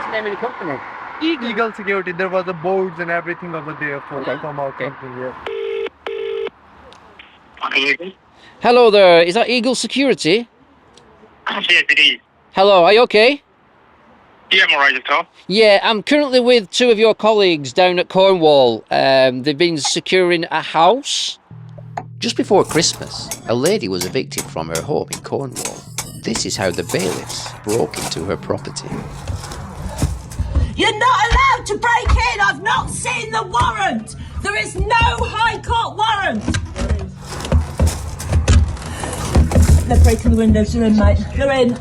the name of the company? Eagle Security. There was the boards and everything over there for from our company. Yeah. Hello there, is that Eagle Security? Yes, it is. Hello, are you okay? Yeah, I'm alright, yourself. Yeah, I'm currently with two of your colleagues down at Cornwall. They've been securing a house. Just before Christmas, a lady was evicted from her home in Cornwall. This is how the bailiffs broke into her property. You're not allowed to break in! I've not seen the warrant! There is no High Court warrant! They're breaking the windows. They're in, mate. They're in.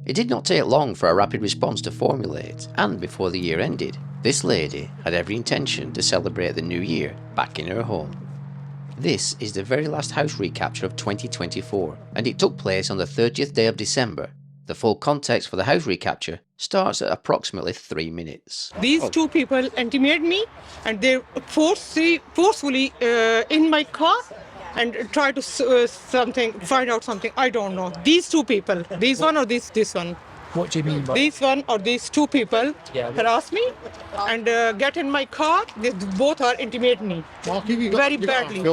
It did not take long for a rapid response to formulate, and before the year ended, this lady had every intention to celebrate the new year back in her home. This is the very last house recapture of 2024, and it took place on the 30th day of December. The full context for the house recapture starts at approximately 3 minutes. These two people intimidated me, and they forcefully in my car and try to find out something. I don't know. These two people, this one or this one. What do you mean by This one or these two people harass me and get in my car. They both are intimidating me very badly.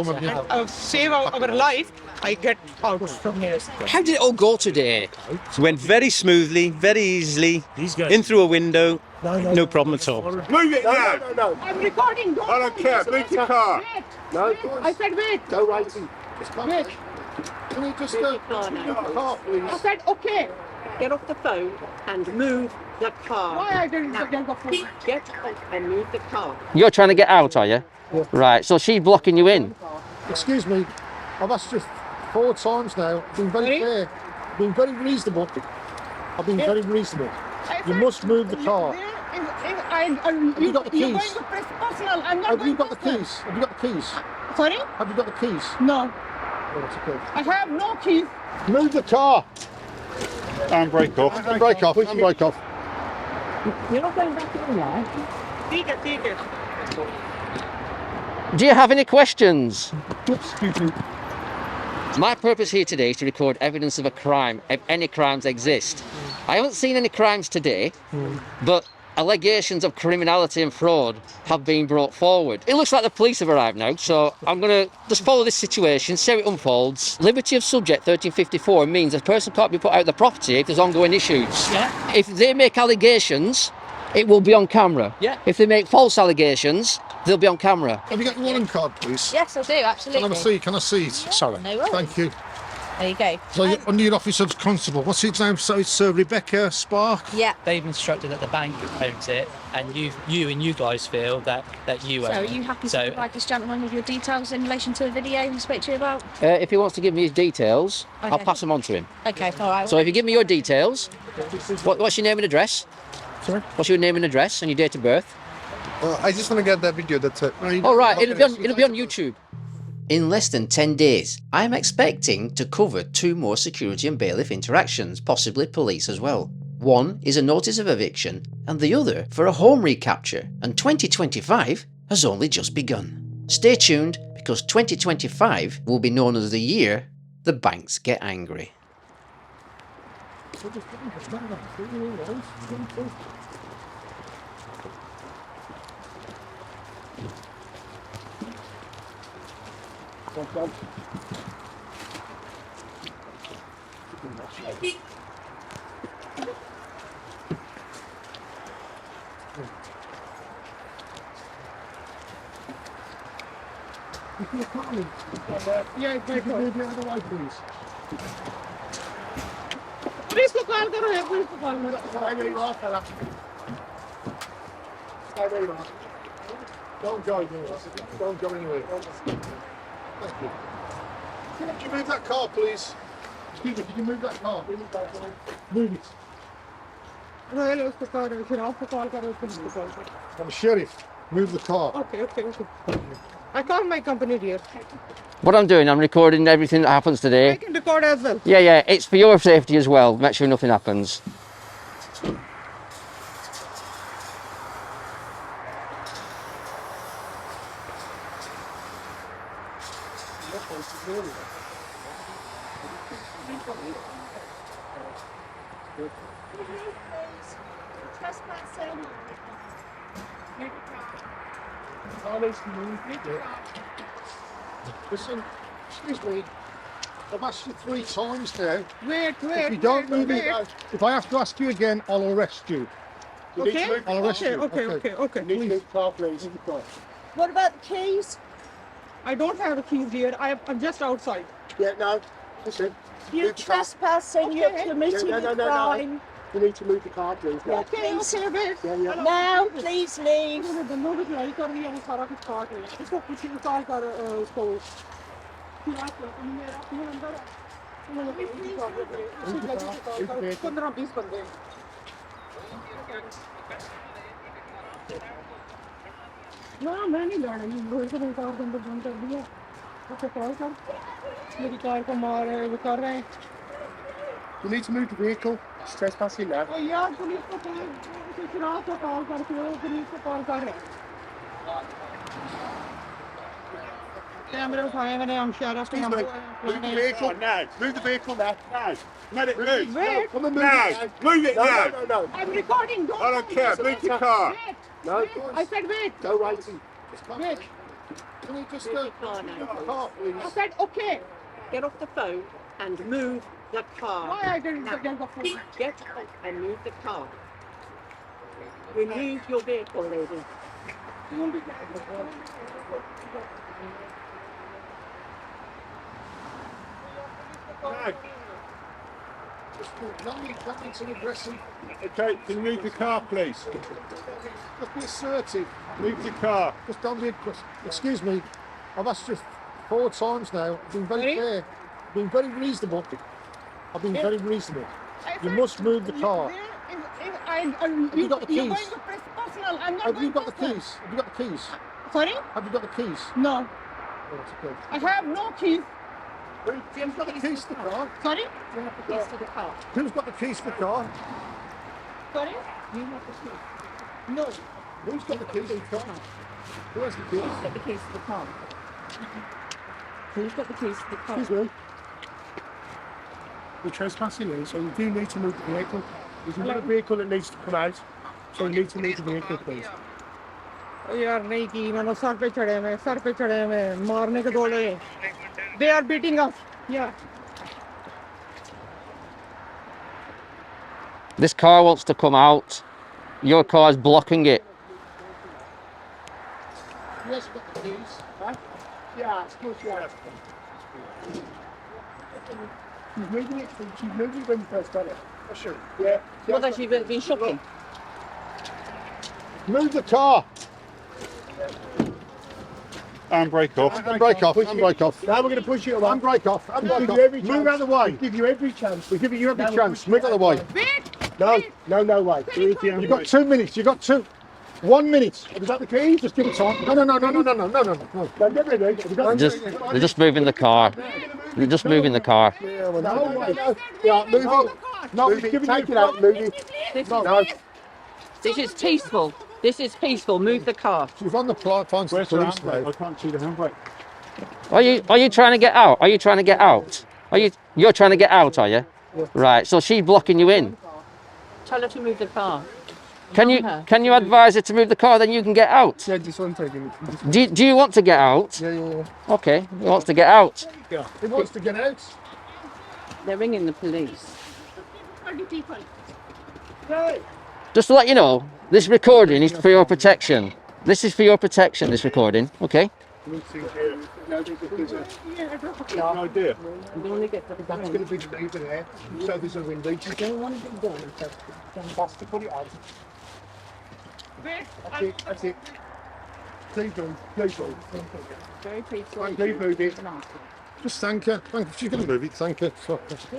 Save our life. I get out from here. How did it all go today? It went very smoothly, very easily, in through a window, no problem at all. Move it now! No. I'm recording. I don't care, move your car! Wait. No. I said wait. Go waiting. Wait. Can you just move the car, please? I said okay. Get off the phone and move the car. Why I didn't get the phone? Get off and move the car. You're trying to get out, are you? Yeah. Right, so she's blocking you in. Excuse me. I've asked you 4 times now. I've been very clear. I've been very reasonable. I've been very reasonable. You must move the car. Have you got the keys? You're going to press personal. I'm not Have going you got the personal. keys? Have you got the keys? Sorry? Have you got the keys? No. Oh, that's okay. I have no keys. Move the car. And break off. And break off. And break off. You're not going back in there. Take it. Do you have any questions? Excuse me. My purpose here today is to record evidence of a crime, if any crimes exist. I haven't seen any crimes today, but allegations of criminality and fraud have been brought forward. It looks like the police have arrived now, so I'm going to just follow this situation, see how it unfolds. Liberty of subject 1354 means a person can't be put out of the property if there's ongoing issues. Yeah. If they make allegations, it will be on camera. Yeah. If they make false allegations, they'll be on camera. Have you got your warrant card, please? Yes, I do, absolutely. Can I see it? Sorry. No worries. Thank you. There you go. So you're under your office of constable. What's his name? So it's Rebecca Spark. Yeah. They've instructed that the bank owns it, and you guys feel that you own So are it. you happy to provide this gentleman with your details in relation to the video we spoke to you about? If he wants to give me his details, I'll Okay. pass them on to him. Okay, all right. So if you give me your details, what's your name and address? Sorry? What's your name and address and your date of birth? I just want to get that video. That's it. All right, it'll be on YouTube. In less than 10 days, I'm expecting to cover 2 more security and bailiff interactions, possibly police as well. One is a notice of eviction, and the other for a home recapture, and 2025 has only just begun. Stay tuned, because 2025 will be known as the year the banks get angry. Yeah, Move the other way, please. Police को call करो है police को call करो Stay where you are, fella. Stay where you are. Don't go anywhere. Don't go anywhere. Thank you. Can you move that car, please? Excuse me, can you move that car? Move it. Royal उसको call फिर आपको call करो police को call करो I'm a sheriff. Move the car. Okay. Thank you. I call my company here. What I'm doing, I'm recording everything that happens I today. can record as well. Yeah, yeah, it's for your safety as well. Make sure nothing happens. Listen, excuse me. I've asked you 3 times now. Wait. If you don't move it, if I have to ask you again, I'll arrest you. Okay. I'll arrest you. Okay. Need to move the car, please. What about the keys? I don't have the keys here. I'm just outside. Yeah, no. Listen. You're trespassing, you're committing a crime. You need to move the car, please. Okay, wait. Now, please leave. दोनों भी लड़ाई कर रही है वो सारा कुछ काट रही है इसको कुछ निकाल कर उसको अंदर 15-20 बंदे ना मैं नहीं लड़ रही रोज को कार के अंदर बंद कर दिया उसको कॉल कर मेरी कार को मार रहे वो कर रहे हैं You need to move the vehicle. It's trespassing now. ओ यार पुलिस को शराब को कॉल करके वो पुलिस को कॉल कर रहे हैं कैमरे उठाए मैंने हम शराब Move the vehicle now. Move the vehicle now. Now. Let it move. Wait. Come and move Now. it. Move it now. No. I'm recording. Don't I don't care. Move the car. Wait. No. I said wait. Go right. Just come. Wait. Can you just Move the car now. move the car, I please? said okay. Get off the phone and move the car. Why I didn't get the phone? Get off and move the car. Remove your vehicle, lady. Now. Nothing too aggressive. Okay, can you move the car, please? Just be assertive. Move the car. Just don't be. Excuse me. I've asked you 4 times now. I've been very Sorry? fair. I've been very reasonable. I've been very reasonable. I You said- must move the car. Have you got the You're keys? going to press personal. I'm not Have going you got the personal. keys? Have you got the keys? Sorry? Have you got the keys? No. Oh, that's okay. I have no keys. Who's got the keys to the car? Sorry? You have the keys to the car. Who's got the keys to the car? Sorry? You have the keys. No. Who's got the keys to the car? Who has the keys? Get the keys to the car. Who's got the keys to the car? Excuse me. You're trespassing here, so you do need to move the vehicle. There's another vehicle that needs to come out, so you need to move the vehicle, please. यार नहीं की मैंने sir पे चढ़े मैं मारने के दौड़े they are beating us yeah This car wants to come out. Your car's blocking it. Yes, you've got the keys. Huh? Yeah, it's good, yeah. She's moving it when you first got it. Oh, sure. Yeah. What has she been shocking? Move the car. Handbrake off. Handbrake off. Handbrake off. Now we're going to push you away. Handbrake off. We'll Handbrake give off. you every Move chance. out of the way. We'll give you every chance. We're giving you every Now we'll chance. push Move you out of the way. wait No way. You've got 2 minutes. You've got 1 minute. Have you got the keys? Just give it time. No. No, get ready. Have you got They're just moving the car. They're just moving the car. Yeah, well, no. Yeah, move No. it. No, Move it. give take it out, move it. No. This is peaceful. This is peaceful. Move the car. She's on the platform. Where's the handbrake? I can't see the handbrake. Are you trying to get out? Are you trying to get out? You're trying to get out, are you? Right. So she's blocking you in. Tell her to move the car. Can you advise her to move the car? Then you can get out. Yeah, just one second. Do you want to get out? Yeah. Okay. He wants to get out. He wants to get out. They're ringing the police. Just to let you know, this recording is for your protection. This is for your protection. This recording. Okay. No idea. You only get the That's going to be the leader there. So there's a window. You don't want to be done. Fast to put it on. That's it. Please move. Very peaceful. Please move it. Just thank her. Thank her. She's going to move it. Thank her. So, she's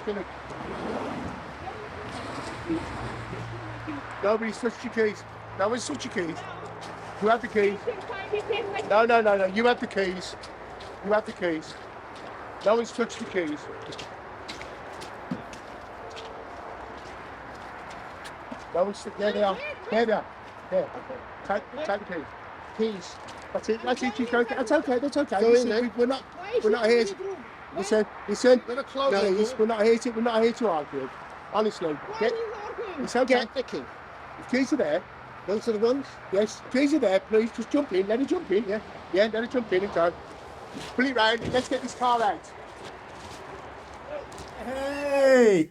going to... Nobody's touched your keys. No one's touched your keys. You have the keys. No, no, no, no. You have the keys. You have the keys. No one's touched the keys. No one's. There they are. There they are. There. Take the keys. Keys. That's it. That's it. That's okay. That's okay. Listen, we're not here. Listen. We're not We're not here to argue. Honestly. It's okay. Get the key. The keys are there. Those are the ones? Yes. Keys are there. Please just jump in. Let it jump in. Yeah. Yeah. Let it jump in and go. Pull it round. Let's get this car out. Hey!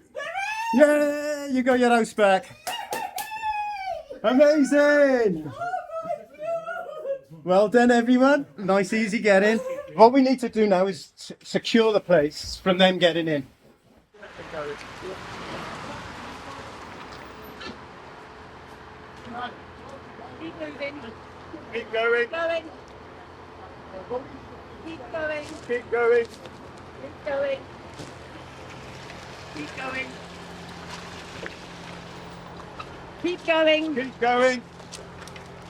Yeah, you got your house back. Amazing! Well done, everyone. Nice, easy getting. What we need to do now is secure the place from them getting in. Keep moving. Keep going. Keep going. Keep going. Keep going. Keep going. Keep going. Keep going.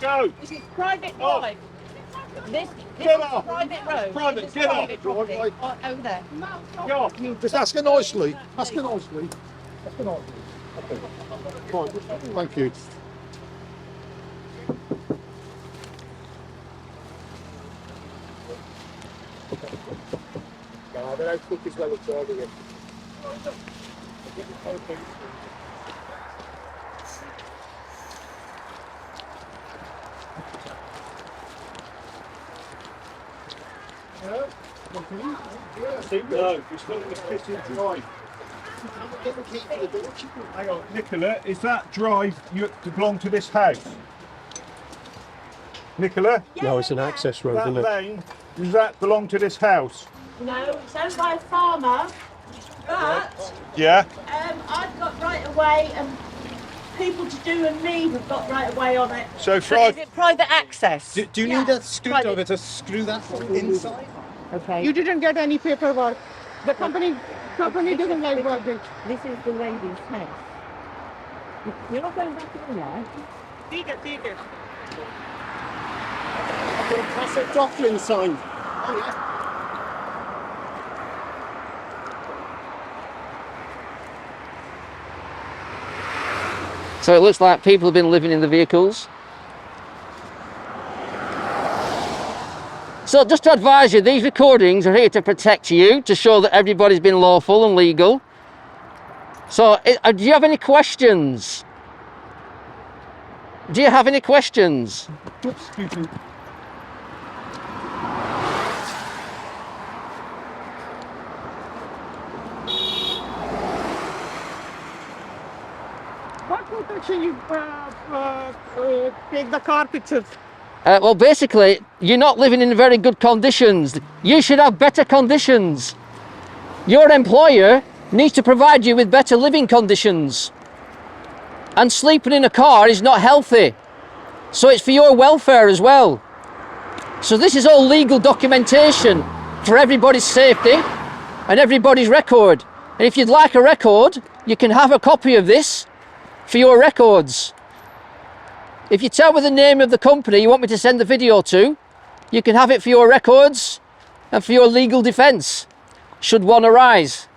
Go. This is private drive. This Get is off. private road. Private, This is get off. private property. Over there. Go. Just ask her nicely. Ask her nicely. Ask her nicely. Okay. Fine. Thank you. No, they don't cook as well as earlier. No, it's not the kitchen drive. Hang on, Nicola, is that drive you belong to this house? Nicola? No, it's an access road, That isn't it? lane, does that belong to this house? No, it's owned by a farmer, but Yeah. I've got right away and people to do and me have got right away on it. So Is it private access? Do you need a screwdriver to screw that inside? Okay. You didn't get any paperwork. The company doesn't like working. This is the lady's house. You're not going back in there. Take it. That's a doctrine sign. Oh, yeah. So it looks like people have been living in the vehicles. So just to advise you, these recordings are here to protect you, to show that everybody's been lawful and legal. So do you have any questions? Do you have any questions? What protection you take the car pictures? Well, basically, you're not living in very good conditions. You should have better conditions. Your employer needs to provide you with better living conditions. And sleeping in a car is not healthy. So it's for your welfare as well. So this is all legal documentation for everybody's safety and everybody's record. And if you'd like a record, you can have a copy of this for your records. If you tell me the name of the company you want me to send the video to, you can have it for your records and for your legal defence, should one arise.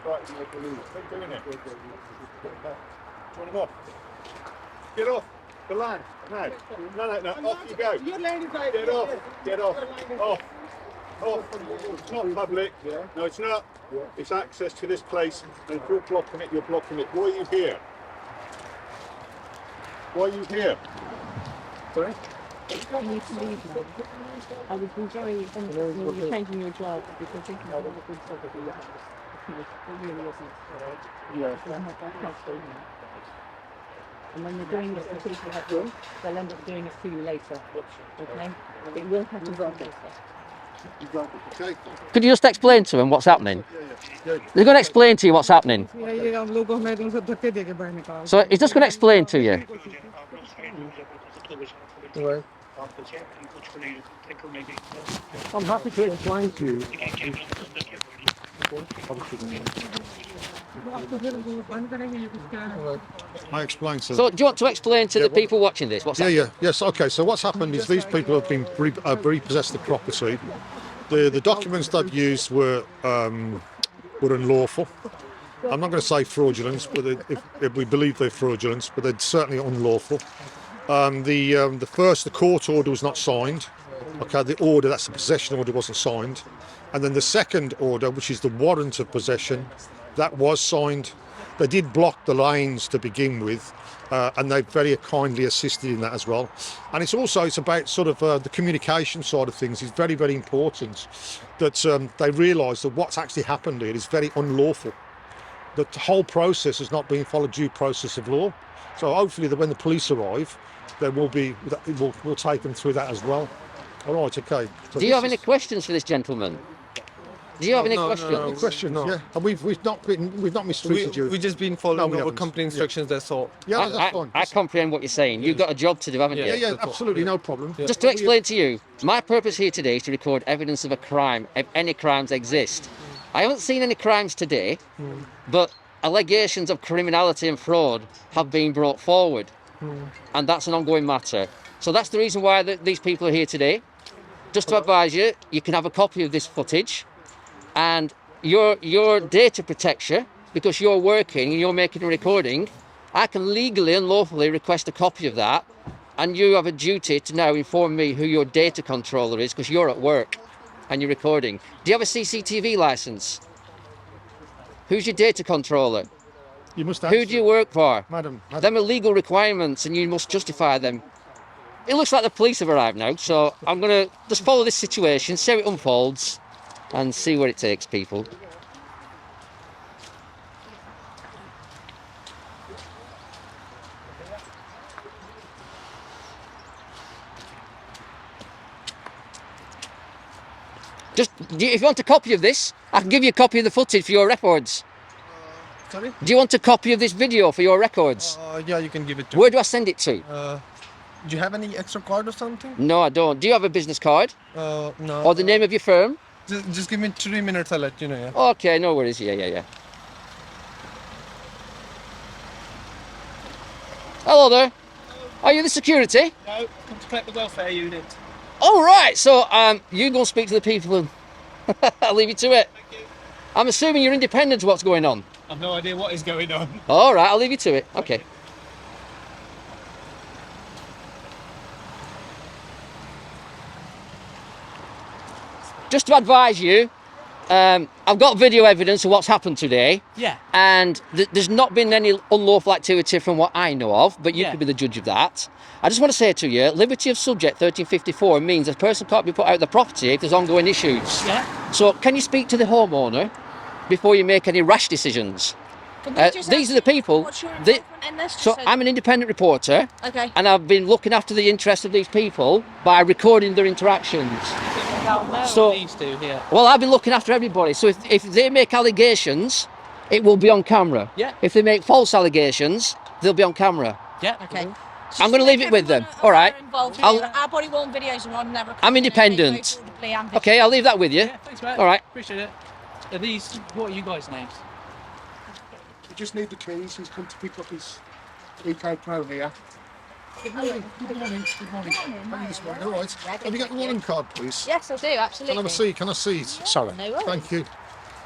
Right, keep doing it. Turn them off. Get off the land. No, off you go. Your lane is right. Get off. Off. It's not public. No, it's not. It's access to this place. And if you're blocking it, you're blocking it. Why are you here? Why are you here? Sorry? I need to leave now. I was enjoying it when you were changing your job because I think it's a good property. It really isn't. Yeah. So I have that house and when they're doing it for people like you, they'll end up doing it for you later. Okay? It will happen to you later. Okay. Could you just explain to him what's happening? They're going to explain to you what's happening. So he's just going to explain to you. Right. I'm happy to explain to you. I explain, sir. So do you want to explain to the people watching this what's happening? Yes. Okay. So what's happened is these people have been repossessed the property. The documents they've used were unlawful. I'm not going to say fraudulent, but if we believe they're fraudulent, but they're certainly unlawful. The court order was not signed. Okay, the order, that's the possession order, wasn't signed. And then the second order, which is the warrant of possession, that was signed. They did block the lanes to begin with, and they very kindly assisted in that as well. And it's about sort of the communication side of things is very, very important, that they realise that what's actually happened here is very unlawful. That the whole process has not been followed due process of law. So hopefully that when the police arrive, we'll take them through that as well. All right, okay. So Do you have any questions for this gentleman? Do you have any questions? No. question? Yeah, and we've not mistreated you. We've just been following we our haven't. company instructions. That's all. Yeah, that's fine. I comprehend what you're saying. You've got a job to do, haven't you? Yeah, absolutely, no problem. Just to explain to you, my purpose here today is to record evidence of a crime, if any crimes exist. I haven't seen any crimes today, but allegations of criminality and fraud have been brought forward, and that's an ongoing matter. So that's the reason why these people are here today. Just to advise you, you can have a copy of this footage, and your data protection, because you're working and you're making a recording, I can legally and lawfully request a copy of that, and you have a duty to now inform me who your data controller is, because you're at work and you're recording. Do you have a CCTV license? Who's your data controller? You must Who do you work for? Madam. Them are legal requirements and you must justify them. It looks like the police have arrived now, so I'm going to just follow this situation, see how it unfolds, and see where it takes people. If you want a copy of this, I can give you a copy of the footage for your records. Sorry? Do you want a copy of this video for your records? Yeah, you can give it to Where do I send it to? Do you have any extra card or something? No, I don't. Do you have a business card? No. Or the name of your firm? Just give me 3 minutes, I'll let you know, yeah? Okay, no worries. Yeah. Hello there. Are you the security? No, come to collect the welfare unit. All right. So you go and speak to the people and I'll leave you to it. Thank you. I'm assuming you're independent of what's going on. I've no idea what is going on. All right, I'll leave you to it. Okay. Just to advise you, I've got video evidence of what's happened today. Yeah. And there's not been any unlawful activity from what I know of, but you could be the judge of that. I just want to say to you, liberty of subject 1354 means a person can't be put out of the property if there's ongoing issues. Yeah. So can you speak to the homeowner before you make any rash decisions? These are the people. What's your involvement in this? So I'm an independent reporter. Okay. And I've been looking after the interests of these people by recording their interactions. So These two here. well, I've been looking after everybody. So if they make allegations, it will be on camera. Yeah. If they make false allegations, they'll be on camera. Yeah. Okay. I'm going to leave it with them. All right. Our body worn videos are on never. I'm independent. Okay, I'll leave that with you. Yeah, thanks, mate. All right. Appreciate it. Are these, what are you guys' names? We just need the keys. He's come to pick up his Eco Pro here. Good morning. Good morning. How are you this morning? All right. Have you got the warrant card, please? Yes, I do. Absolutely. Can I see it? Sorry. No worries. Thank you.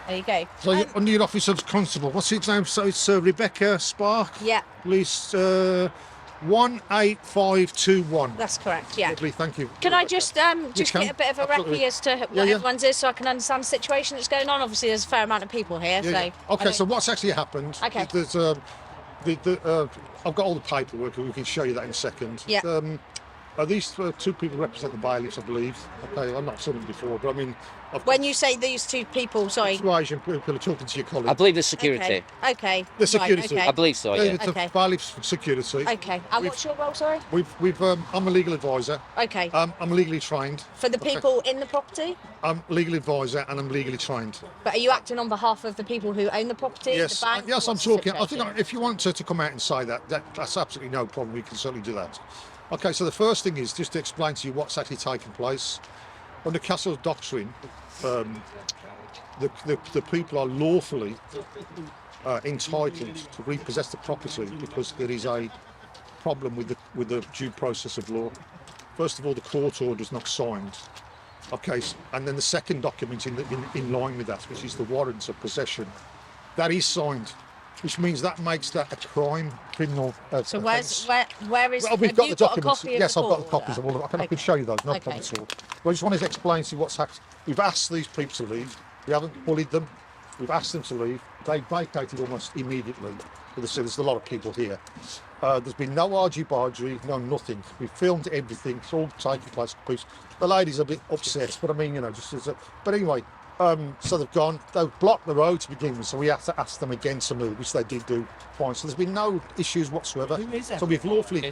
There you go. So you're under your office of constable. What's its name? So it's Rebecca Spark. Yeah, Police 18521. that's correct. Yeah. Lovely, thank you. Can I just can, get a bit of a absolutely. recce as to what Yeah. everyone's is, so I can understand the situation that's going on? Obviously, there's a fair amount of people here, so. I Okay, don't- so what's actually happened? Okay. There's I've got all the paperwork. We can show you that in a second. Yeah. These two people represent the bailiffs, I believe. Okay, I've not seen them before, but I mean... When you say these two people, sorry. Two Asian people are talking to your colleague. I believe the security. Okay. The security. Right, I believe so, Yeah, yeah. it's the bailiffs for security. Okay. And what's your role, sorry? I'm a legal advisor. Okay. I'm legally trained. For the people in the property? I'm a legal advisor and I'm legally trained. But are you acting on behalf of the people who own the property? Yes, the bank? yes, I'm What's the talking. I think situation? if you want to come out and say that's absolutely no problem. We can certainly do that. Okay, so the first thing is just to explain to you what's actually taking place. Under Castle's doctrine, the people are lawfully entitled to repossess the property because there is a problem with the due process of law. First of all, the court order is not signed. Okay, and then the second document in line with that, which is the warrant of possession, that is signed, which means that makes that a crime, criminal So offence. where is? Well, we've have got you the got a documents. copy of Yes, the I've got the court copies of order? all of them. I can show you those, no Okay. problem at all. But I just wanted to explain to you what's happened. We've asked these people to leave. We haven't bullied them. We've asked them to leave. They vacated almost immediately. There's a lot of people here. There's been no argy-bargy, no nothing. We've filmed everything. It's all taking place. The lady's a bit upset, but I mean, you know, just as a... But anyway, so they've gone. They've blocked the road to begin with, so we have to ask them again to move, which they did do fine. So there's been no issues whatsoever. Who is So we've lawfully... Who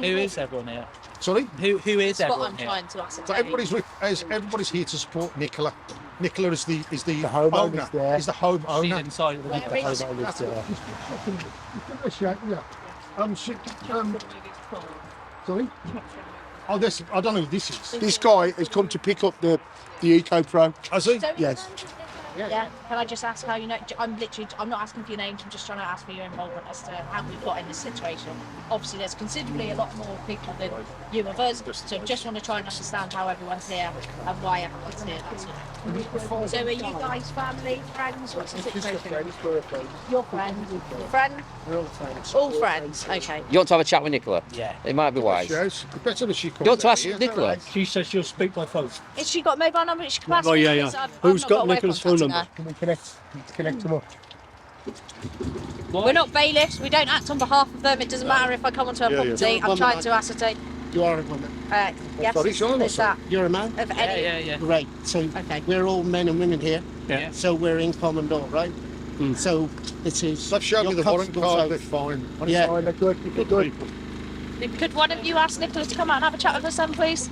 is everyone here? Sorry? Who is That's what everyone I'm here? trying to ascertain. So everybody's here to support Nicola. Nicola is the homeowner's owner. there. Is the homeowner. She's inside of the Where is- Sorry? Oh, this, I don't know who this is. This guy has come to pick up the Eco Pro. Has he? So- Yes. Yeah. Can I just ask how you know? I'm not asking for your names. I'm just trying to ask for your involvement as to how we've got in this situation. Obviously, there's considerably a lot more people than you of us. So just want to try and understand how everyone's here and why everyone's here. That's all. So are you guys family, friends? What's the situation? Your friends? Friend? We're all friends. All friends. Okay. You want to have a chat with Nicola? Yeah. It might be wise. Yes. Better that she comes You want to out ask here. Nicola? She says she'll speak by phone. Has she got a mobile number that she can pass Oh, me? yeah, yeah. Because Who's I've not got a way of Nicola's phone contacting number? her. Can we connect them up? We're not bailiffs. We don't act on behalf of them. It doesn't matter if I come onto a Yeah, yeah. property. I'm trying to ascertain. You are a woman. Yes, Sorry, Sean, is that You're a man? of any? Yeah. Great. So Okay. we're all men and women here. Yeah. So we're in common law, right? So this is. They've shown me your the warrant constable's card. They're oath. fine. Yeah. They're good. They're good people. Could one of you ask Nicola to come out and have a chat with us then, please?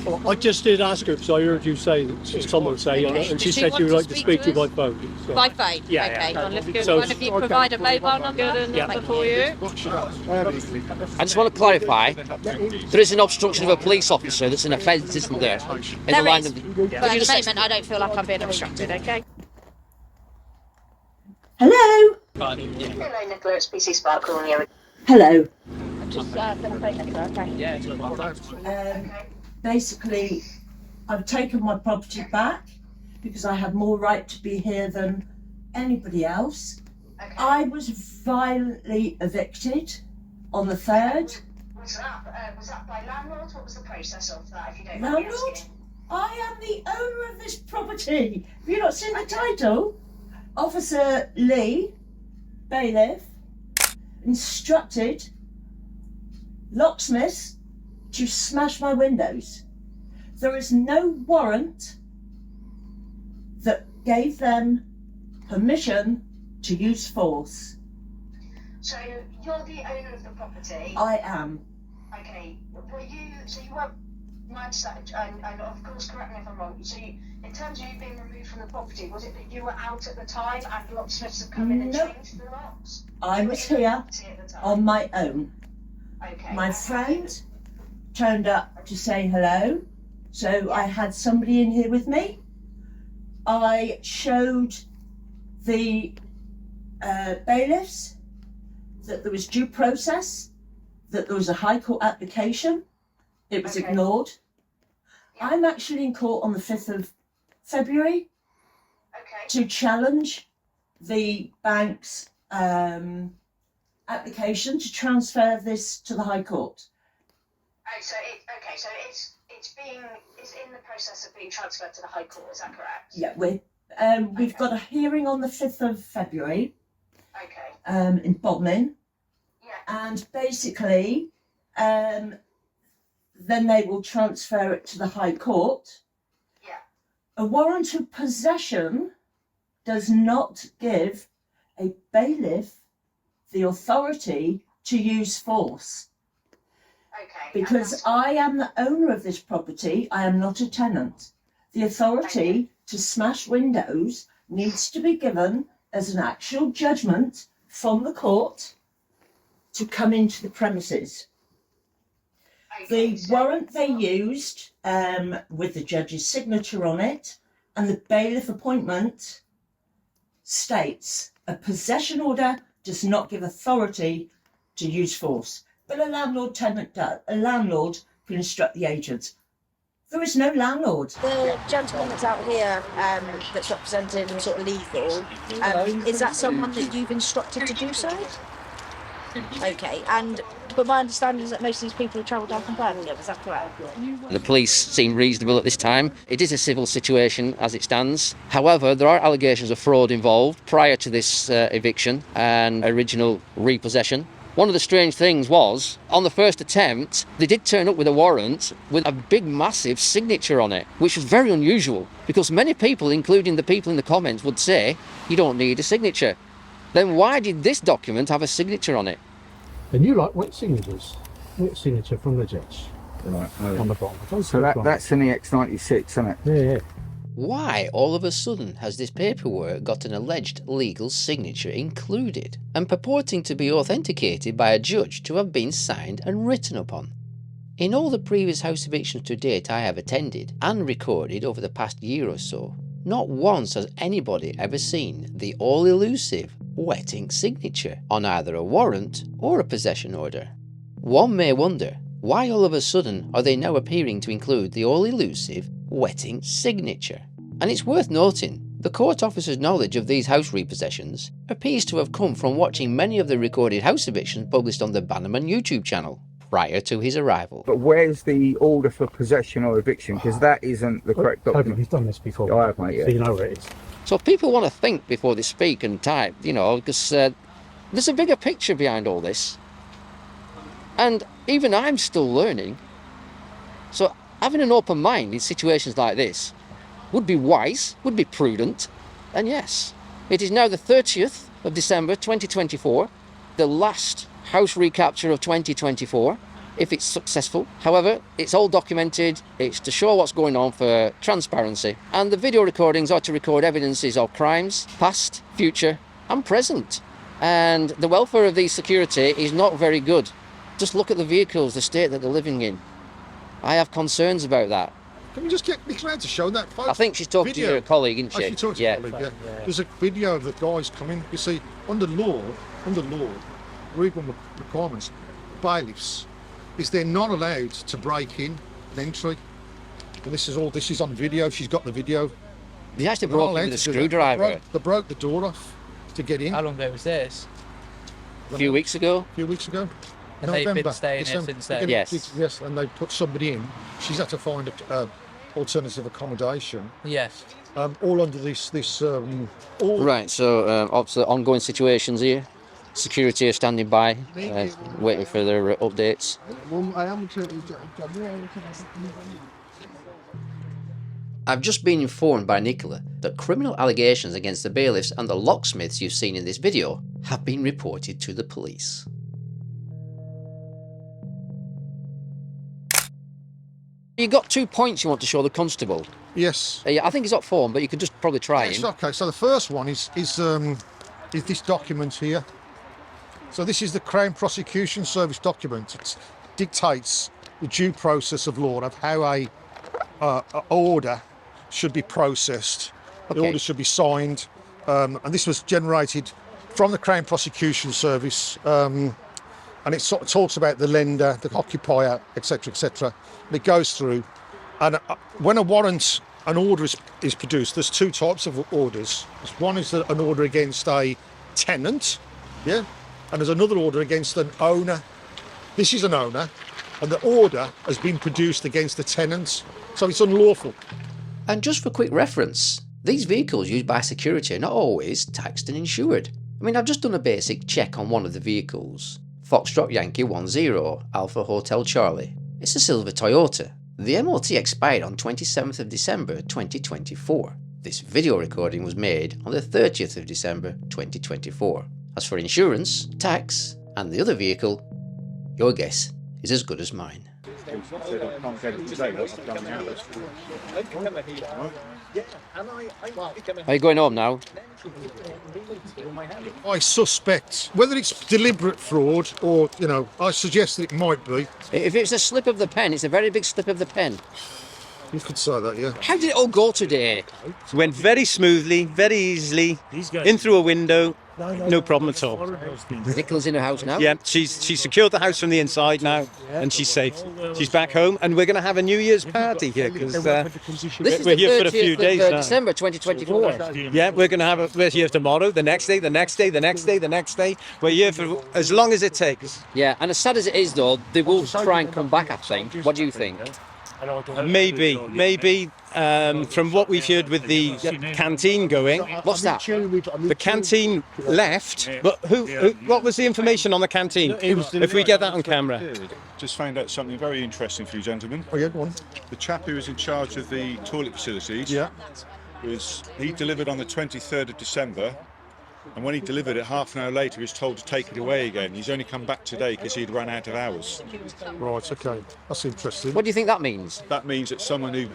Well, I just did ask her because I heard you say, someone say, Okay. and she Does she said want she would to like to speak speak to to you us? by phone. So. By phone? Yeah, Okay. yeah. Well, if could So- one of you provide a mobile number? Yeah. Thank you. I just want to clarify, there is an obstruction of a police officer that's an offence, isn't there? In the There line is. of the... But at the moment, I don't feel like I'm being obstructed, okay? Hello. Yeah. Hello, Nicola. It's PC Spark calling you. Hello. I'm just going to take Nicola, okay? Yeah, it's like Basically, I've taken my property back because I had more right to be here than anybody else. Okay. I was violently evicted on the 3rd. Was that by landlord? What was the process of that, if you don't mind me Landlord? asking? I am the owner of this property. Have you not seen the title? Officer Lee, bailiff, instructed locksmiths to smash my windows. There is no warrant that gave them permission to use force. So you're the owner of the property. I am. Okay. So you weren't, my understanding, and of course, correct me if I'm wrong. So in terms of you being removed from the property, was it that you were out at the time and locksmiths have come in and Nope. changed the locks? I You was were in the here property at the time? on my own. Okay. My friend turned up to say hello, so I had somebody in here with me. I showed the bailiffs that there was due process, that there was a High Court application. It was Okay. ignored. I'm actually in court on the 5th of February Okay. to challenge the bank's application to transfer this to the High Court. Oh, so it's in the process of being transferred to the High Court. Is that correct? Yeah, we've got a hearing on the 5th of February Okay. in Bodmin, Yeah. and basically then they will transfer it to the High Court. Yeah. A warrant of possession does not give a bailiff the authority to use force. Okay. Because I am the owner of this property, I am not a tenant. The authority to smash windows needs to be given as an actual judgment from the court to come into the premises. Okay, The warrant they used with the judge's signature on it and the bailiff appointment states a possession order does not give authority to use force, but a landlord-tenant does. A landlord can instruct the agents. There is no landlord. The gentleman that's out here that's representing sort of legal, is that someone that you've instructed to do so? Okay, but my understanding is that most of these people have travelled down from Birmingham, is that correct? The police seem reasonable at this time. It is a civil situation as it stands. However, there are allegations of fraud involved prior to this eviction and original repossession. One of the strange things was, on the first attempt, they did turn up with a warrant with a big, massive signature on it, which was very unusual, because many people, including the people in the comments, would say, you don't need a signature. Then why did this document have a signature on it? And you like wet signatures. Wet signature from the judge. Right, on the bottom. So that's in the X96, isn't it? Yeah. Why all of a sudden has this paperwork got an alleged legal signature included and purporting to be authenticated by a judge to have been signed and written upon? In all the previous house evictions to date I have attended and recorded over the past year or so, not once has anybody ever seen the all-elusive wet ink signature on either a warrant or a possession order. One may wonder, why all of a sudden are they now appearing to include the all-elusive wet ink signature? And it's worth noting, the court officer's knowledge of these house repossessions appears to have come from watching many of the recorded house evictions published on the BANAMAN YouTube channel prior to his arrival. But where's the order for possession or eviction? Because that isn't the correct document. You've done this before. I have, mate, yeah. So you know where it is. So people want to think before they speak and type, because there's a bigger picture behind all this. And even I'm still learning. So having an open mind in situations like this would be wise, would be prudent. And yes, it is now the 30th of December 2024, the last house recapture of 2024, if it's successful. However, it's all documented, it's to show what's going on for transparency, and the video recordings are to record evidences of crimes, past, future and present. And the welfare of these security is not very good. Just look at the vehicles, the state that they're living in. I have concerns about that. Can we just get Nick around to show that photo? I think she's talking to your colleague, isn't she? She's talking to your colleague, yeah. There's a video of the guys coming. You see, under law, legal requirements, bailiffs, they're not allowed to break in an entry. And this is on video. She's got the video. They actually broke in with a screwdriver. They broke the door off to get in. How long ago was this? A few weeks ago. And they've been staying here since then? Yes, and they put somebody in. She's had to find alternative accommodation. Yes. All under this. Right. So obviously ongoing situations here. Security are standing by, waiting for their updates. I've just been informed by Nicola that criminal allegations against the bailiffs and the locksmiths you've seen in this video have been reported to the police. You got 2 points you want to show the constable. Yes. I think he's up form, but you could just probably try him. Okay. So the first one is this document here. So this is the Crown Prosecution Service document. It dictates the due process of law of how a order should be processed. The order should be signed, and this was generated from the Crown Prosecution Service, and it sort of talks about the lender, the occupier, etc., etc. And it goes through, and when an order is produced, there's two types of orders. One is an order against a tenant, yeah. And there's another order against an owner. This is an owner, and the order has been produced against the tenant, so it's unlawful. And just for quick reference, these vehicles used by security are not always taxed and insured. I mean, I've just done a basic check on one of the vehicles. Foxtrot Yankee 10, Alpha Hotel Charlie. It's a silver Toyota. The MOT expired on 27th of December 2024. This video recording was made on the 30th of December 2024. As for insurance, tax, and the other vehicle, your guess is as good as mine. Are you going home now? I suspect whether it's deliberate fraud or, you know, I suggest that it might be. If it's a slip of the pen, it's a very big slip of the pen. You could say that, yeah. How did it all go today? It went very smoothly, very easily, in through a window, no problem at all. Nicole's in her house now? Yeah, she's secured the house from the inside now, and she's safe. She's back home, and we're going to have a New Year's party here, because we're here for a few days now. December 2024. Yeah, we're going to have we're here tomorrow, the next day, the next day, the next day, the next day. We're here for as long as it takes. Yeah, and as sad as it is, though, they will try and come back, I think. What do you think? Maybe. From what we've heard with the canteen going. What's that? The canteen left, but what was the information on the canteen? If we get that on camera. Just found out something very interesting for you gentlemen. Oh yeah, go on. The chap who was in charge of the toilet facilities, he delivered on the 23rd of December, and when he delivered it, half an hour later he was told to take it away again. He's only come back today because he'd run out of hours. Right, okay. That's interesting. What do you think that means? That means that someone who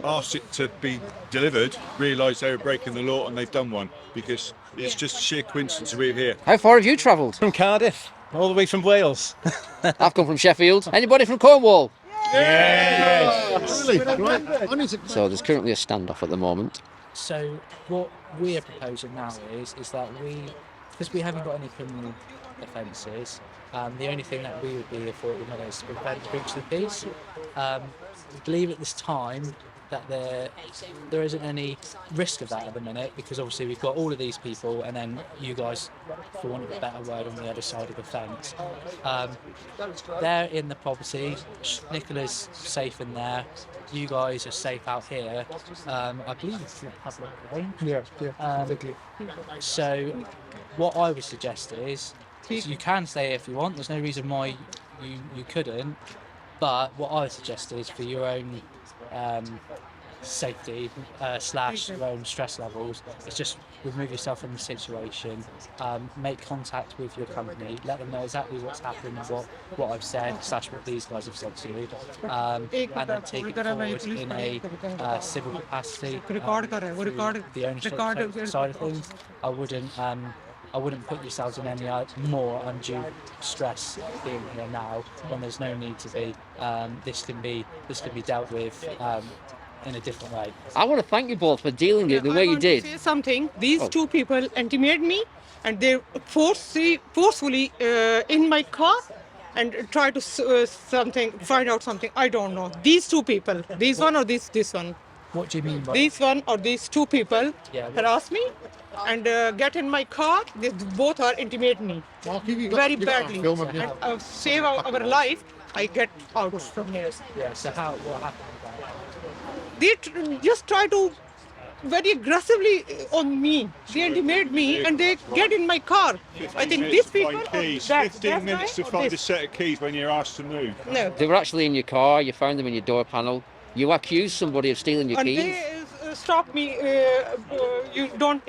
asked it to be delivered realised they were breaking the law and they've done one, because it's just sheer coincidence we're here. How far have you travelled? From Cardiff, all the way from Wales. I've come from Sheffield. Anybody from Cornwall? Yes! Really? Right. So there's currently a standoff at the moment. So what we're proposing now is that because we haven't got any criminal offences, the only thing that we would be here for at the minute is to prevent breach of the peace. We believe at this time that there isn't any risk of that at the minute, because obviously we've got all of these people and then you guys, for want of a better word, on the other side of the fence. They're in the property, Nicola's safe in there, you guys are safe out here. I believe it's public lane. Yeah, exactly. So what I would suggest is you can stay here if you want, there's no reason why you couldn't, but what I would suggest is for your own safety / your own stress levels, it's just remove yourself from the situation, make contact with your company, let them know exactly what's happened, what I've said / what these guys have said to you, and then take it forward in a civil capacity. The ownership side of things, I wouldn't put yourselves in any more undue stress being here now when there's no need to be. This can be dealt with in a different way. I want to thank you both for dealing with it the way you did. I want to say something. These two people intimidated me, and they forcefully in my car and try to find out something. I don't know. These two people, this one or this one. What do you mean by this one or these two people harass me and get in my car. They both are intimidating me very badly. And save our life, I get out from here. Yeah. So what happened? They just try to very aggressively on me. They intimidate me and they get in my car. I think these people. 15 minutes to find a set of keys when you're asked to move. No. They were actually in your car. You found them in your door panel. You accused somebody of stealing your keys. And they stopped me. You don't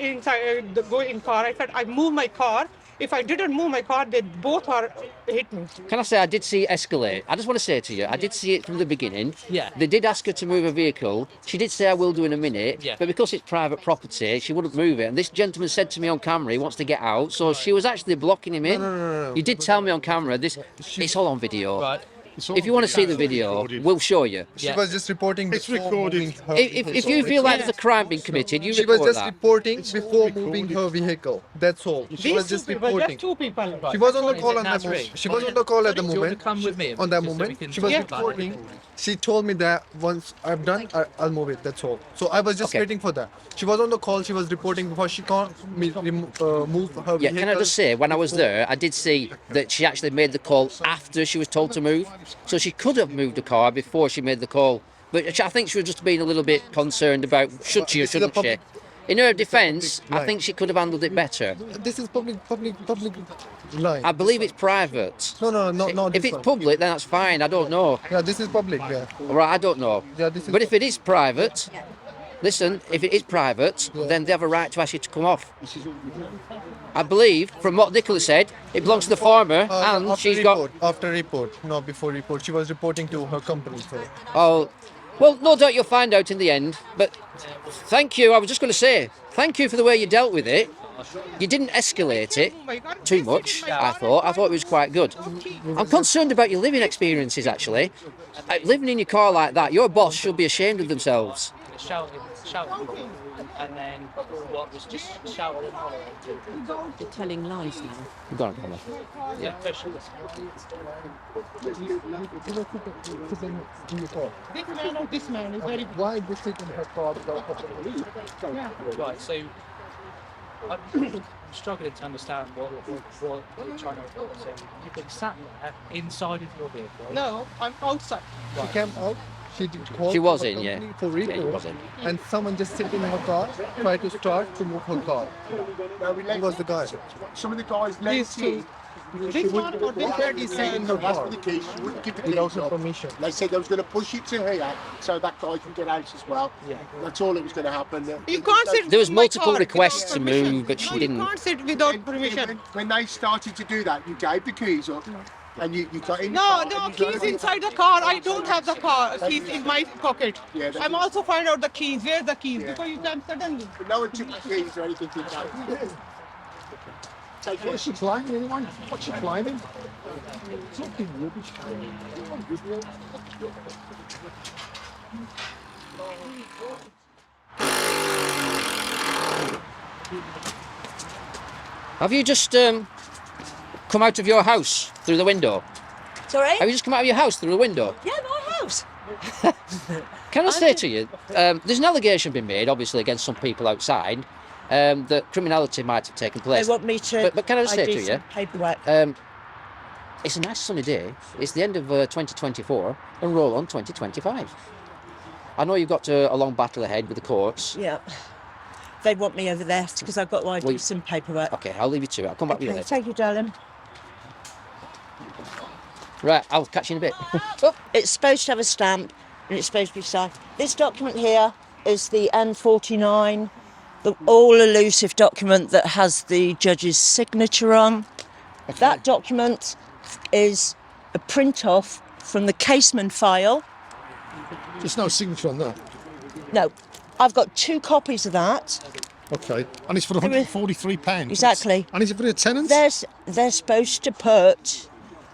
go in car. I said I move my car. If I didn't move my car, they both are hit me. Can I say I did see it escalate? I just want to say to you, I did see it from the beginning. Yeah. They did ask her to move a vehicle. She did say I will do in a minute. Yeah. But because it's private property, she wouldn't move it. And this gentleman said to me on camera he wants to get out. So she was actually blocking him in. No. You did tell me on camera. It's all on video. Right. If you want to see the video, we'll show you. She was just reporting It's before recorded. moving her If vehicle. you feel like there's a crime being committed, you She was report just that. reporting before moving her vehicle. That's all. She was just reporting. Just two people. She was on the call at the moment. She was on the call at the Do you want moment. to come with me? On that Just so we moment, can she was talk about it. reporting. She told me that once I'm done, I'll move it. That's all. So I was just Okay. waiting for that. She was on the call. She was reporting before she can't move her Yeah, vehicle. can I just say, when I was there, I did see that she actually made the call after she was told to move. So she could have moved the car before she made the call. But I think she was just being a little bit concerned about should she or shouldn't she. In her defence, I think she could have handled it better. This is public line. I believe it's private. No. If it's public, then that's fine. I don't know. Yeah, this is public. Yeah. Right, I don't know. Yeah, this is. But if it is private, listen, if it is private, then they have a right to ask you to come off. I believe, from what Nicola said, it belongs to the farmer, and she's got... After report, no, before report. She was reporting to her company. So. Oh, well, no doubt you'll find out in the end, but thank you. I was just going to say, thank you for the way you dealt with it. You didn't escalate it too much, I thought. I thought it was quite good. I'm concerned about your living experiences, actually. Living in your car like that, your boss should be ashamed of themselves. Shouting, and then what was just shouting and hollering. You're telling lies now. Go on, come on. Yeah, This man is very... Why is this in her car without police? Yeah. Right, so I'm struggling to understand what you're trying to report. So you've been sat there inside of your vehicle. No, I'm outside. She came out. She did call. She was her in, yeah. company for report, Yeah, she was in. And someone just sitting in her car, tried to start to move her car. Who was the guy? Some of the guys These two. This one or this third is saying no, that's for the keys. She wouldn't give the keys Without her up. permission. They said they was going to push it to here so that guy can get out as well. Yeah. That's all that was going to happen. You can't sit There was in my multiple car requests to without permission. move, but she No, didn't. You can't sit without permission. When they started to do that, you gave the keys up and you got in the No, car no, and you keys inside the car. I don't have the car. Keys in my pocket. Yeah, that- I'm also find out the keys. Where's the keys? Because you come suddenly. But no one took the keys or anything like that. Take What it. is she climbing anyone? What's she climbing? Something rubbish. Have you just come out of your house through the window? Sorry? Have you just come out of your house through the window? Yeah, my house. Can I say to you, there's an allegation being made, obviously, against some people outside, that criminality might have taken place. They want me to. But can I just say do to you, some paperwork. it's a nice sunny day. It's the end of 2024, and roll on 2025. I know you've got a long battle ahead with the courts. Yeah. They want me over there because I've got to do some paperwork. Okay, I'll leave you to it. I'll come back with you Okay, later. thank you, darling. Right, I'll catch you in a bit. It's supposed to have a stamp and it's supposed to be signed. This document here is the N49, the all-elusive document that has the judge's signature on. Okay. That document is a print-off from the Caseman file. There's no signature on that. No, I've got 2 copies of that. Okay. And it's for £143. Exactly. And is it for the tenants? They're supposed to put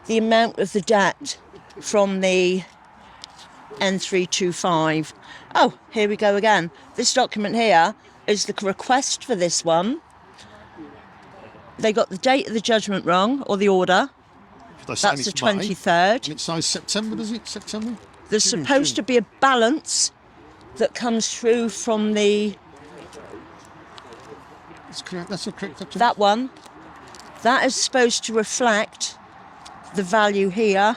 the amount of the debt from the N325. Oh, here we go again. This document here is the request for this one. They got the date of the judgment wrong, or the order. That's the 23rd. And it says September, does it? September? There's supposed to be a balance that comes through from the... That's correct. That's the correct document. That one. That is supposed to reflect the value here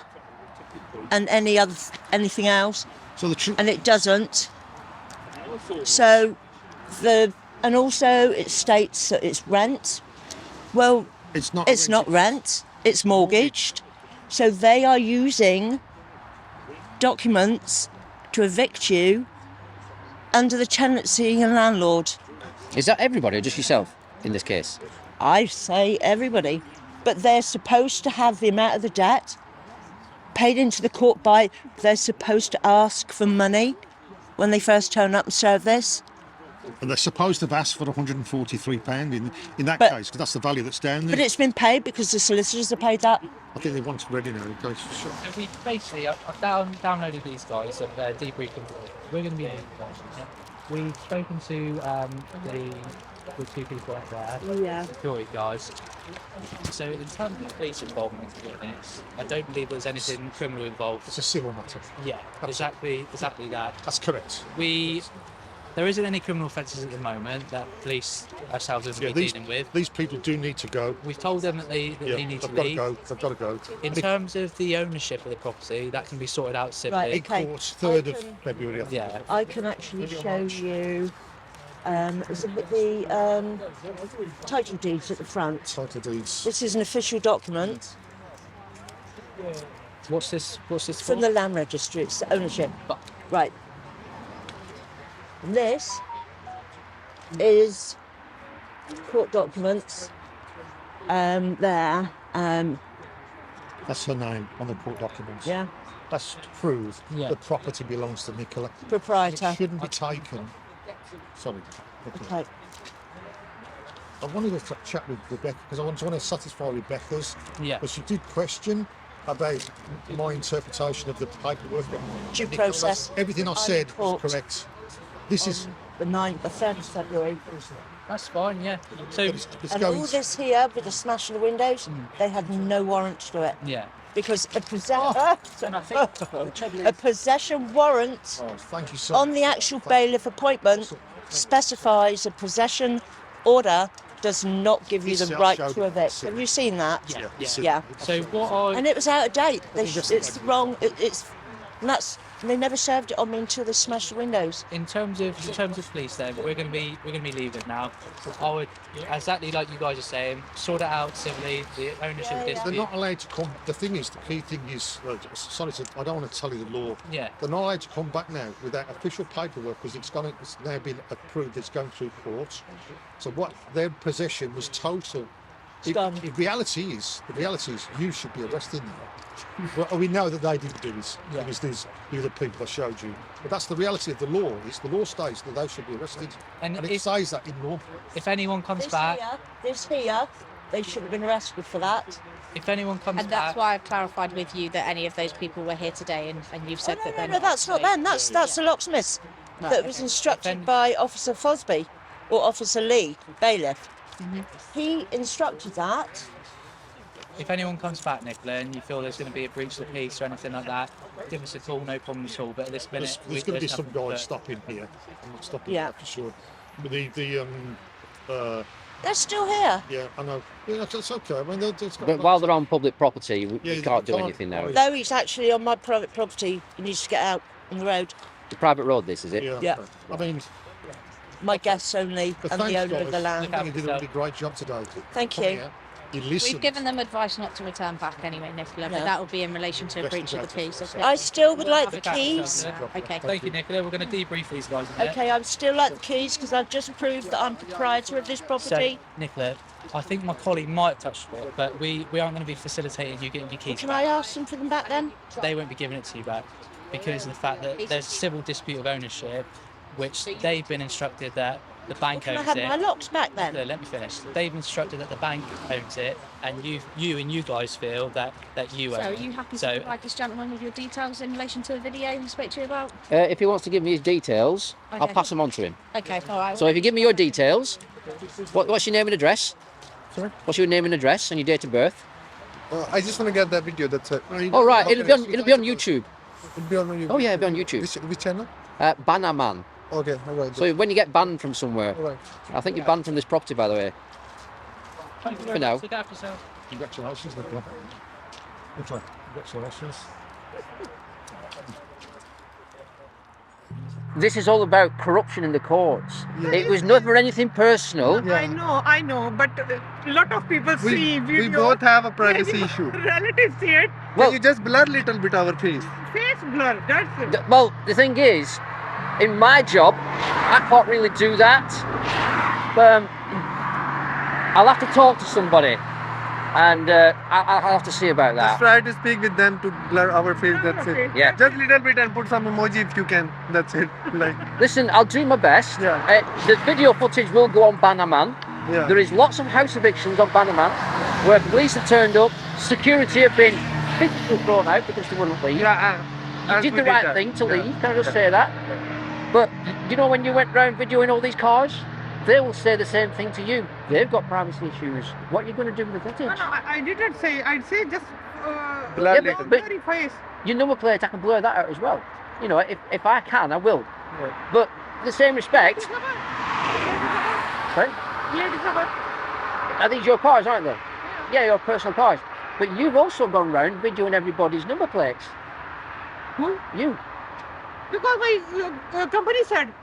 and anything else. So the and it doesn't. So and also it states that it's rent. Well, it's not rent. It's mortgaged. So they are using documents to evict you under the tenancy and landlord. Is that everybody or just yourself in this case? I say everybody. But they're supposed to have the amount of the debt paid into the court by... They're supposed to ask for money when they first turn up and serve this. And they're supposed to have asked for £143 in that But- case, because that's the value that's down there. But it's been paid because the solicitors have paid that. I think they want it ready now. Okay, sure. So we basically, I've downloaded these guys and debriefed them. We're going to be in We've spoken to the 2 people out there, Yeah. security guys. So in terms of police involvement in this, I don't believe there's anything criminal involved. It's a civil matter. Yeah, exactly that. That's correct. There isn't any criminal offences at the moment that police ourselves are dealing with. These people do need to go. We've told them that they need to leave. They've got to go. In terms of the ownership of the property, that can be sorted out civilly. Right, okay. Court, 3rd of February, I think. Yeah. I can actually show you The title deeds at the front. Title deeds. This is an official document What's this from the land registry. It's the ownership. Right. And this is court documents. There. That's her name on the court documents. Yeah. That's to prove the property belongs to Nicola. Proprietor. It shouldn't be taken. Sorry. Okay. I wanted to chat with Rebecca because I want to satisfy Rebecca's. Yeah. But she did question about my interpretation of the paperwork. Due process. Everything I said was correct. This is the 3rd of February. That's fine, yeah. So and all this here with the smash of the windows, they had no warrant to do it. Yeah. Because a possession warrant thank you so on the actual bailiff appointment specifies a possession order does not give you the right to evict. Have you seen that? Yeah. So what and it was out of date. It's wrong. They never served it on me until they smashed the windows. In terms of police, then we're gonna be leaving now. I would, exactly like you guys are saying, sort it out civilly. The ownership dispute. They're not allowed to come. The thing is, the key thing is, sorry, I don't want to tell you the law. Yeah. They're not allowed to come back now without official paperwork because it's now been approved. It's going through courts. So what their possession was total. The reality is, you should be arrested now. Well, we know that they didn't do this because these the other people I showed you. But that's the reality of the law. The law states that they should be arrested, and it says that in law. If anyone comes back, this here, they should have been arrested for that. If anyone comes back, and that's why I clarified with you that any of those people were here today, and you've said that they're not. No, that's not them. That's the locksmith that was instructed by Officer Fosby or Officer Lee, bailiff. He instructed that. If anyone comes back, Nicola, and you feel there's going to be a breach of the peace or anything like that, give us a call, no problem at all. But at this minute, there's going to be some guys stopping here. I'm not stopping for sure. But they're still here. Yeah, I know. Yeah, that's okay. I mean, but while they're on public property, we can't do anything now. No, he's actually on my private property. He needs to get out on the road. The private road, this is it? Yeah. I mean, my guests only, and the owner of the land. I think you did a really great job today. Thank you. We've given them advice not to return back anyway, Nicola, but that will be in relation to a breach of the peace. Okay? I still would like the keys. Okay. Thank you, Nicola. We're going to debrief these guys. Okay, I'd still like the keys because I've just proved that I'm proprietor of this property. So, Nicola, I think my colleague might have touched it, but we aren't going to be facilitating you getting your keys Can back. I ask them for them back then? They won't be giving it to you back because of the fact that there's a civil dispute of ownership, which they've been instructed that the bank owns it. Can I have my locks back then? Let me finish. They've instructed that the bank owns it, and you guys feel that you own it. So are you happy to provide this gentleman with your details in relation to the video he spoke to you about? If he wants to give me his details, I'll Okay. pass them on to him. Okay, all right. So if you give me your details, what's your name and address? Sorry? What's your name and address and your date of birth? I just want to get that video. That's it. All right, it'll be on YouTube. It'll be on YouTube. Oh yeah, it'll be on YouTube. Which channel? BANAMAN. Okay, all right. So when you get banned from somewhere, All right. I think you're banned from this property, by the way. For now. Congratulations, Nicola. Congratulations. This is all about corruption in the courts. It was never anything personal. I know, but a lot of people see video. We both have a privacy issue. Relatives see it. Well, Can you just blur little bit our face? Face blur, that's it. Well, the thing is, in my job, I can't really do that. I'll have to talk to somebody, and I'll have to see about that. Just try to speak with them to blur our face, that's it. Yeah. Just little bit and put some emoji if you can, that's it. Like. Listen, I'll do my best. Yeah. The video footage will go on BANAMAN. Yeah. There is lots of house evictions on BANAMAN where police have turned up, security have been physically thrown out because they wouldn't leave. You did the right thing to leave, can I just say that? But you know, when you went round videoing all these cars, they will say the same thing to you. They've got privacy issues. What are you going to do with the footage? No, I didn't say. I'd say just Blur don't but blurry face. your number plate, I can blur that out as well. You know, if I can, I will. But in the same respect, sorry? Are these your cars, aren't they? Yeah, your personal cars. But you've also gone round videoing everybody's number plates. Who? You. Because my company said.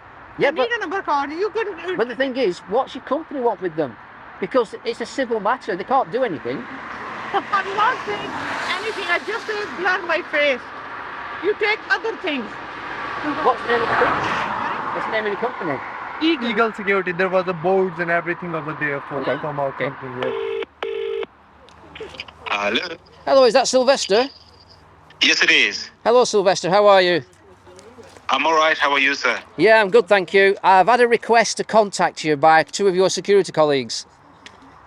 You need a number card. You can. But the thing is, what's your company want with them? Because it's a civil matter. They can't do anything. I'm not saying anything. I just say blur my face. You take other things. What's the name of the company? What's the name of the company? Eagle Security. There was a boards and everything over there from our company. Hello. Hello, is that Sylvester? Yes, it is. Hello, Sylvester. How are you? I'm all right. How are you, sir? Yeah, I'm good, thank you. I've had a request to contact you by 2 of your security colleagues.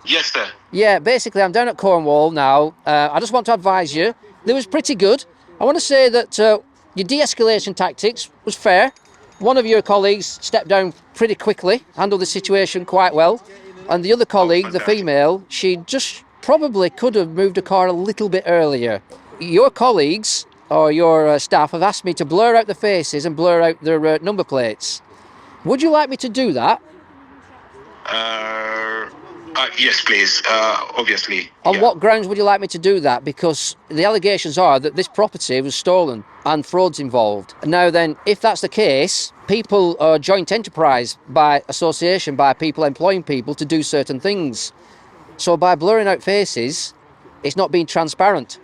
Yes, sir. Yeah, basically, I'm down at Cornwall now. I just want to advise you. They was pretty good. I want to say that your de-escalation tactics was fair. One of your colleagues stepped down pretty quickly, handled the situation quite well. And the other colleague, the female, she just probably could have moved a car a little bit earlier. Your colleagues or your staff have asked me to blur out the faces and blur out their number plates. Would you like me to do that? Yes, please. Obviously. On what grounds would you like me to do that? Because the allegations are that this property was stolen and fraud's involved. Now then, if that's the case, people are joint enterprise by association, by people employing people to do certain things. So by blurring out faces, it's not being transparent.